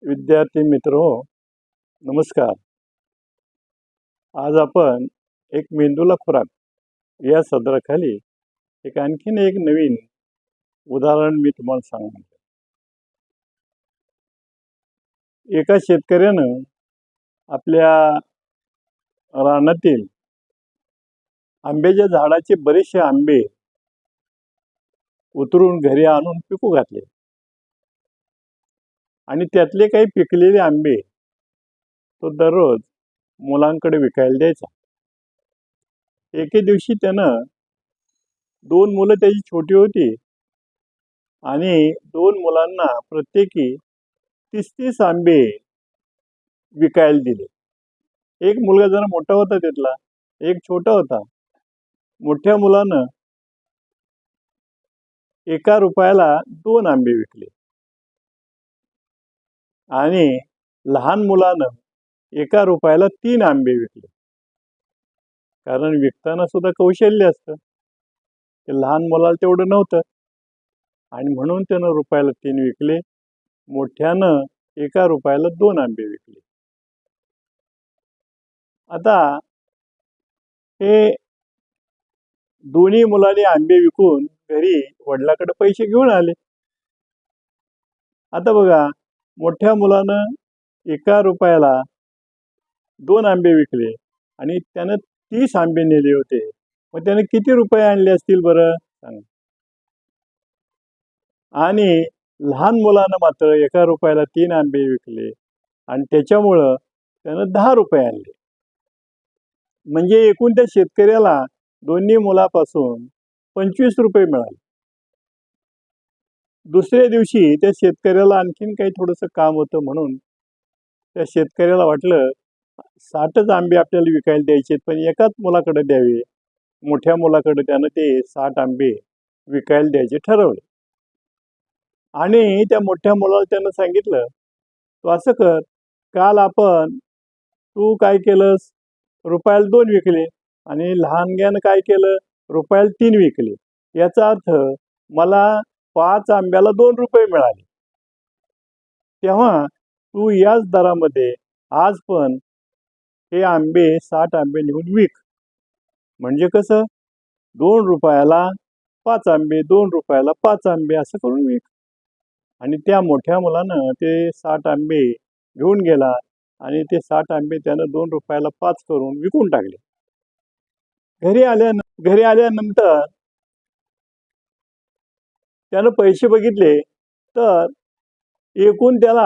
विद्यार्थी मित्र हो, नमस्कार. आज आपण एक मेंदूला खुराक या सदराखाली आणखीन एक नवीन उदाहरण मी तुम्हाला सांगणार. एका शेतकऱ्यानं आपल्या रानातील आंब्याच्या झाडाचे बरेचसे आंबे उतरून घरी आणून पिकू घातले आणि त्यातले काही पिकलेले आंबे तो दररोज मुलांकडे विकायला द्यायचा. एके दिवशी त्यानं 2 मुलं त्याची छोटी होती आणि 2 मुलांना प्रत्येकी 30-30 आंबे विकायला दिले. एक मुलगा जरा मोठा होता त्यातला, एक छोटा होता. मोठ्या मुलानं ₹1 2 आंबे विकले आणि लहान मुलानं ₹1 3 आंबे विकले. कारण विकताना सुद्धा कौशल्य असतं. ते लहान मुलाला तेवढं नव्हतं आणि म्हणून त्यानं ₹3 विकले. मोठ्यानं ₹1 2 आंबे विकले. आता हे दोन्ही मुलांनी आंबे विकून घरी वडिलांकडे पैसे घेऊन आले. आता बघा, मोठ्या मुलानं ₹1 2 आंबे विकले आणि त्यानं 30 आंबे नेले होते. मग त्याने किती रुपये आणले असतील बरं सांगा. आणि लहान मुलानं मात्र ₹1 3 आंबे विकले आणि त्याच्यामुळं त्यानं ₹10 आणले. म्हणजे एकूण त्या शेतकऱ्याला दोन्ही मुलापासून ₹25 मिळाले. दुसऱ्या दिवशी त्या शेतकऱ्याला आणखीन काही थोडंसं काम होतं म्हणून त्या शेतकऱ्याला वाटलं 60च आंबे आपल्याला विकायला द्यायचे, पण एकाच मुलाकडे द्यावे. मोठ्या मुलाकडे त्यानं ते 60 आंबे विकायला द्यायचे ठरवले आणि त्या मोठ्या मुलाला त्यानं सांगितलं, तू असं कर, काल तू काय केलंस, ₹2 विकले आणि लहानग्यानं काय केलं, ₹3 विकले. याचा अर्थ मला 5 आंब्याला ₹2 मिळाले. तेव्हा तू याच दरामध्ये आज पण हे 60 आंबे नेऊन विक. म्हणजे कसं, ₹2 5 आंबे, ₹2 5 आंबे असं करून विक. आणि त्या मोठ्या मुलानं ते 60 आंबे घेऊन गेला आणि ते 60 आंबे त्यानं ₹2 5 करून विकून टाकले. घरी आल्यानंतर त्यानं पैसे बघितले तर एकूण त्याला